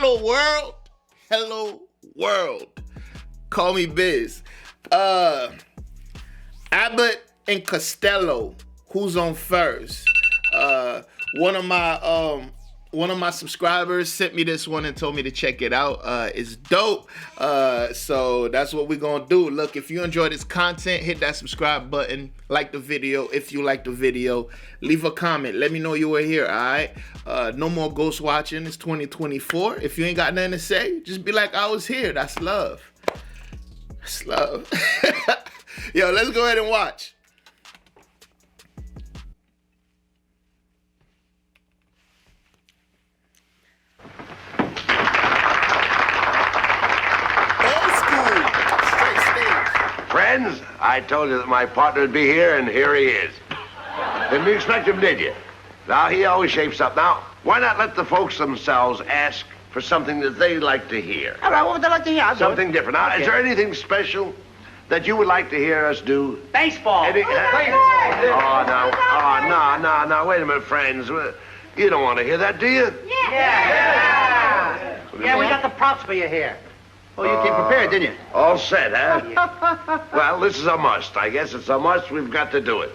Hello, world. Hello, world. Call me Biz. Abbott and Costello. Who's on first? One of my subscribers sent me this one and told me to check it out. It's dope. So that's what we're gonna do. Look, if you enjoy this content, hit that subscribe button, like the video. If you like the video, leave a comment. Let me know you were here, all right? No more ghost watching. It's 2024. If you ain't got nothing to say, just be like, I was here. That's love. That's love. Yo, let's go ahead and watch. Friends, I told you that my partner would be here, and here he is. Didn't you expect him, did you? Now, he always shapes up. Now, why not let the folks themselves ask for something that they like to hear? All right, what would they like to hear? Something different. Now, is there anything special that you would like to hear us do? Baseball. No, wait a minute, friends. You don't want to hear that, do you? Yeah, we got the props for you here. Oh, you came prepared, didn't you? All set, huh? Well, this is a must. I guess it's a must. We've got to do it.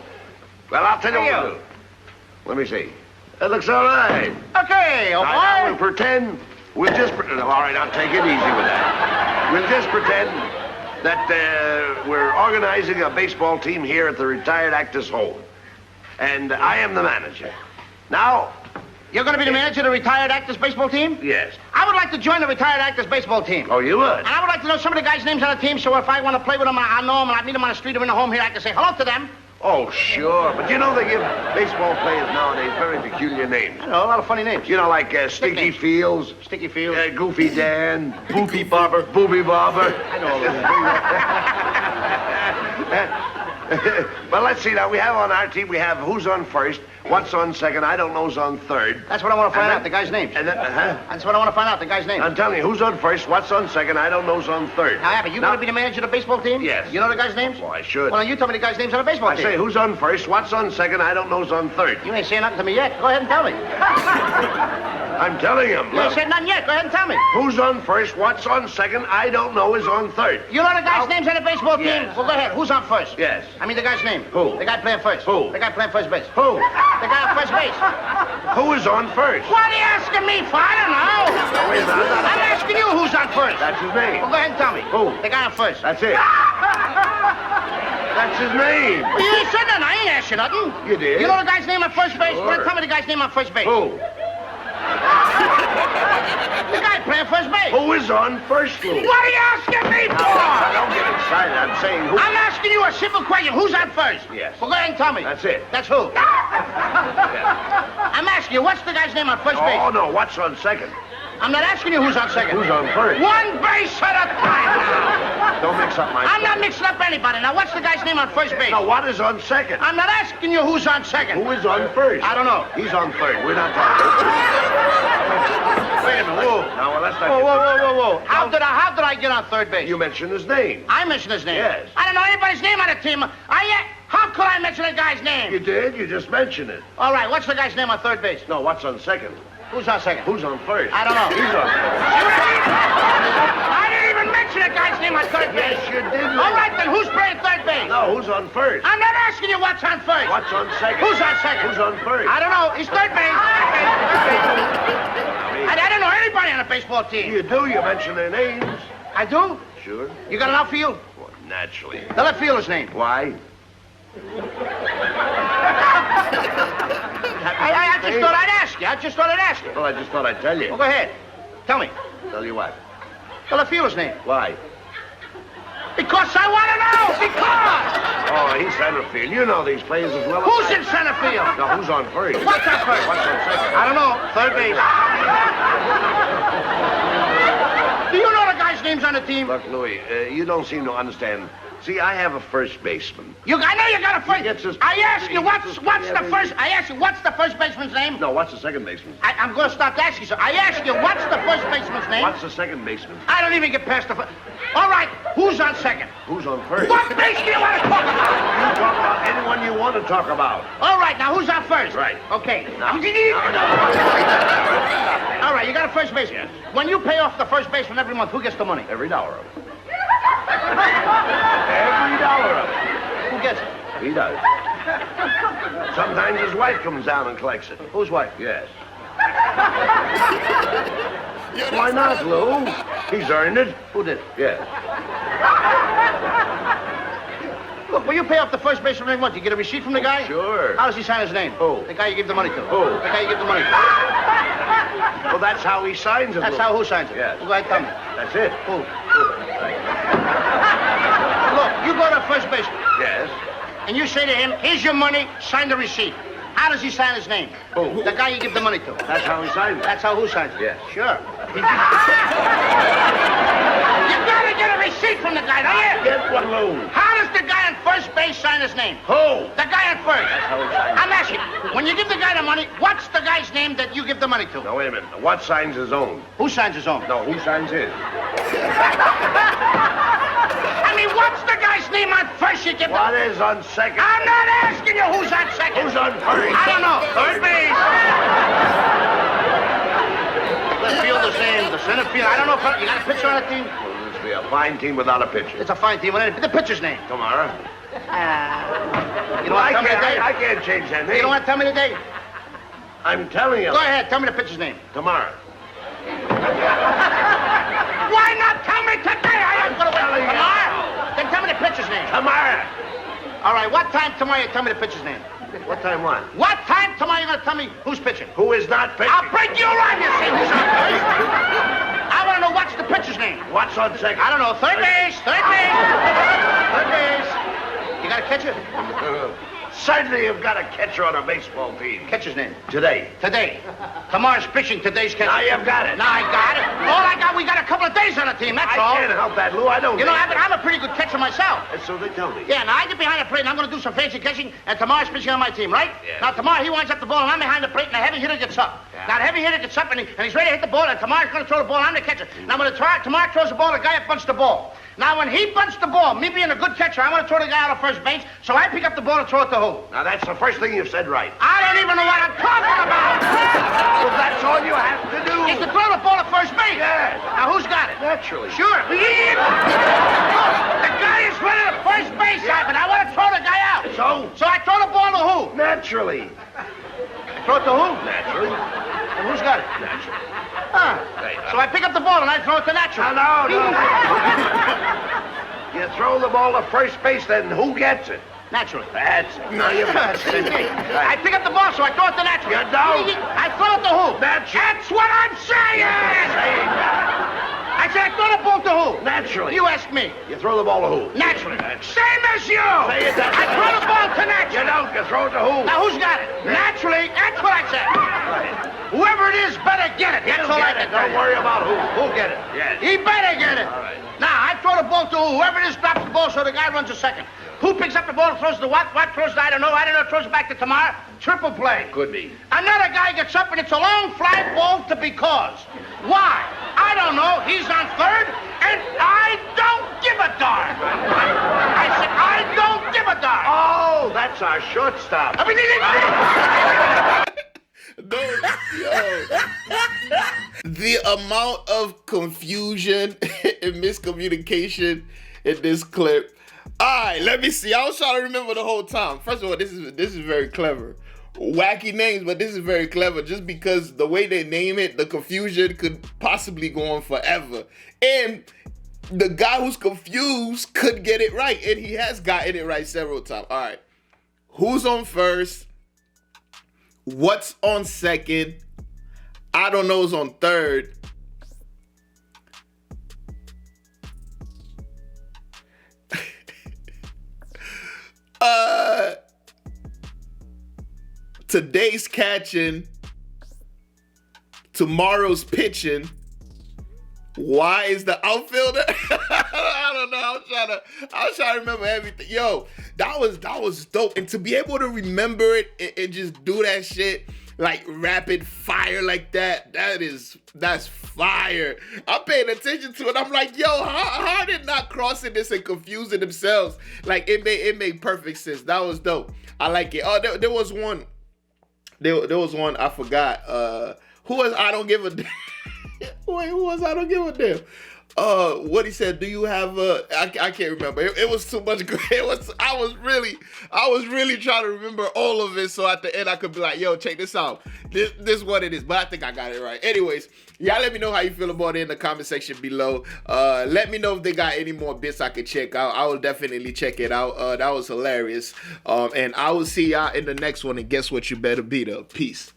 Well, I'll tell you what we'll do. Let me see. It looks all right. Okay, all Now, right. we'll pretend. All right, I'll take it easy with that. We'll just pretend that we're organizing a baseball team here at the retired actors' home. And I am the manager. Now... You're going to be the manager of the retired actors baseball team? Yes. I would like to join the retired actors baseball team. Oh, you would? And I would like to know some of the guys' names on the team, so if I want to play with them, I know them, and I meet them on the street or in the home here, I can say hello to them. Oh, sure. But you know they give baseball players nowadays very peculiar names. I know, a lot of funny names. You know, like Sticky Nicknames. Fields. Sticky Fields. Goofy Dan. Booby Bobber. Booby Bobber. I know all those. But let's see now. We have on our team, we have who's on first, what's on second, I don't know's on third. That's what I want to find out, the guys' names. And then, That's what I want to find out, the guys' names. I'm telling you, who's on first, what's on second, I don't know's on third. Now, Abbott, you going to be the manager of the baseball team? Yes. You know the guys' names? Well, I should. Well, you tell me the guys' names on the baseball team. I say, who's on first, what's on second, I don't know's on third. You ain't saying nothing to me yet. Go ahead and tell me. I'm telling him. You ain't said nothing yet. Go ahead and tell me. Who's on first, what's on second, I don't know is on third. You know the guys' names on the baseball team? Yes. Well, go ahead. Who's on first? Yes. I mean the guy's name. Who? The guy playing first. Who? The guy playing first base. Who? The guy on first base. Who is on first? What are you asking me for? I don't know. Wait a minute. I'm asking you who's on first. That's his name. Well, go ahead and tell me. Who? The guy on first. That's it. That's his name. Well, you ain't said nothing. I ain't asked you nothing. You did. You know the guy's name on first base? Sure. Well, tell me the guy's name on first base. Who? The guy playing first base. Who is on first, Lou? What are you asking me for? Don't get excited. I'm saying who. I'm asking you a simple question. Who's on first? Yes. Well, go ahead and tell me. That's it. That's who? I'm asking you, what's the guy's name on first base? Oh, no. What's on second? I'm not asking you who's on second. Who's on first? One base at a time now. Don't mix up my... I'm not mixing up anybody. Now, what's the guy's name on first base? No, what is on second? I'm not asking you who's on second. Who is on first? I don't know. He's on third. We're not talking. Wait a minute. Whoa. No, well, that's not... Whoa. How did I get on third base? You mentioned his name. I mentioned his name. Yes. I don't know anybody's name on the team. How could I mention a guy's name? You did. You just mentioned it. All right, what's the guy's name on third base? No, what's on second? Who's on second? Who's on first? I don't know. He's on first. I didn't even mention a guy's name on third base. Yes, you did. All right, then who's playing third base? No, who's on first? I'm not asking you what's on first. What's on second? Who's on second? Who's on first? I don't know. He's third base. I don't know anybody on a baseball team. You do. You mention their names. I do? Sure. You got an outfield? Well, naturally. The left fielder's name. Why? I just thought I'd ask you. I just thought I'd ask you. Well, I just thought I'd tell you. Well, go ahead. Tell me. Tell you what? The left fielder's name. Why? Because I want to know. Because. Oh, he's center field. You know these players as well as Who's I in center field? Now, who's on first? What's on first? What's on second? I don't know. Third base. Do you know the guy's names on the team? Look, Louis, you don't seem to understand. See, I have a first baseman. I know you got a first. Gets his- I asked you what's gets his- the first. I asked you what's the first baseman's name. No, what's the second baseman? I'm going to stop asking you. So I asked you what's the first baseman's name. What's the second baseman? I don't even get past the first. All right, who's on second? Who's on first? What base do you want to talk about? You talk about anyone you want to talk about. All right, now who's on first? Right. Okay. No. All All right, you got a first baseman. Yes. When you pay off the first baseman every month, who gets the money? Every dollar of it. Every dollar of it. Who gets it? He does. Sometimes his wife comes down and collects it. Whose wife? Yes. Yo, Why that's not, Lou? He's earned it. Who did? Yes. Look, when you pay off the first baseman every month, you get a receipt from the guy? Sure. How does he sign his name? Who? The guy you give the money to. Who? The guy you give the money to. Well, that's how he signs it. That's Lou. how who signs it? Yes. Well, go ahead, tell me. That's it. Who? Look, you go to first base, Yes. and you say to him, here's your money, sign the receipt. How does he sign his name? Who? The guy you give the money to. That's how he signs it. That's how who signs it? Yes. Sure. You gotta get a receipt from the guy, don't you? Get one, Lou. How does the guy on first base sign his name? Who? The guy on first. That's how he signs it. I'm asking, when you give the guy the money, what's the guy's name that you give the money to? Now, wait a minute. What signs his own? Who signs his own? No, who signs his? I mean, what's the guy's name on first you give What the... is on second? I'm not asking you who's on second. Who's on first? I don't know. Third base. Left field the same. The center field. I don't know if you got a pitcher on the team. Well, this will be a fine team without a pitcher. It's a fine team. The pitcher's name. Tomorrow. You don't want to tell me the day? I can't change that You name. don't want to tell me the day? I'm telling you. Go ahead. Tell me the pitcher's name. Tomorrow. Why not tell me today? I am going to wait telling you. tomorrow. Then tell me the pitcher's name. Tomorrow. All right. What time tomorrow you tell me the pitcher's name? What time what? What time tomorrow you going to tell me who's pitching? Who is not pitching? I'll break you around, you see who's on first. I want to know what's the pitcher's name. What's on second? I don't know. Third base. Third base. Third base. You got a catcher? Certainly you've got a catcher on a baseball team. Catcher's name. Today. Today. Tomorrow's pitching. Today's catcher. Now you've got it. Now I got it. We got a couple of days on the team, that's all. I can't help that, Lou. I don't You know, think- I'm a pretty good catcher myself. And so they tell me. Yeah, now I get behind the plate and I'm going to do some fancy catching, and tomorrow's pitching on my team, right? Yeah. Now tomorrow he winds up the ball and I'm behind the plate and the heavy hitter gets up. Yeah. Now the heavy hitter gets up and he's ready to hit the ball, and tomorrow's going to throw the ball. I'm the catcher. Now when tomorrow throws the ball, the guy up bunts the ball. Now when he bunts the ball, me being a good catcher, I want to throw the guy out of first base, so I pick up the ball and throw it to who? Now that's the first thing you've said right. I don't even know what I'm talking about. Well, that's all you have to do. Is to throw the ball to first base. Yes. Now who's got it? Naturally. Sure. Look, the guy is running to first base, but I want to throw the guy out. So I throw the ball to who? Naturally. I throw it to who? Naturally. And who's got it? Naturally. Huh. Hey, So I pick up the ball and I throw it to Natural. No. You throw the ball to first base, then who gets it? Naturally. That's it. Now you've got it. I pick up the ball, so I throw it to Natural. You don't. I throw it to who? Natural. That's what I'm saying! I said I throw the ball to who? Naturally. You ask me. You throw the ball to who? Naturally. Same as you! Say it that I way. throw the ball to You Natural. don't. You throw it to who? Now who's got it? Naturally, that's what I said. Whoever it is better get it. That's all I Get can it. Don't worry about who. Who'll get it? Yes. He better get it. All right. Now, I throw the ball to whoever it is, drops the ball, so the guy runs a second. Who picks up the ball and throws to what? What throws to I don't know. Throws it back to Tamar. Triple play. Could be. Another guy gets up, and it's a long fly ball to because. Why? I don't know. He's on third, and I don't give a darn. I said, I don't give a darn. Oh, that's our shortstop. I mean, No, yo. The amount of confusion and miscommunication in this clip. All right, let me see. I was trying to remember the whole time. First of all, this is very clever. Wacky names, but this is very clever just because the way they name it, the confusion could possibly go on forever. And the guy who's confused could get it right, and he has gotten it right several times. All right, who's on first? What's on second? I don't know who's on third. Today's catching, tomorrow's pitching. Why is the outfielder? I don't know. I was trying to remember everything. Yo, that was dope. And to be able to remember it and just do that shit like rapid fire like that's fire. I'm paying attention to it. I'm like, yo, how did not crossing this and confusing themselves? Like it made perfect sense. That was dope. I like it. Oh, there was one. There was one I forgot Who was I don't give a damn? Wait, who was I don't give a damn? What he said, do you have I can't remember. It was too much. I was really trying to remember all of it, so at the end I could be like, yo, check this out. This is what it is. But I think I got it right. Anyways, y'all let me know how you feel about it in the comment section below. Let me know if they got any more bits I could check out. I will definitely check it out. That was hilarious. And I will see y'all in the next one, and guess what? You better be there. Peace.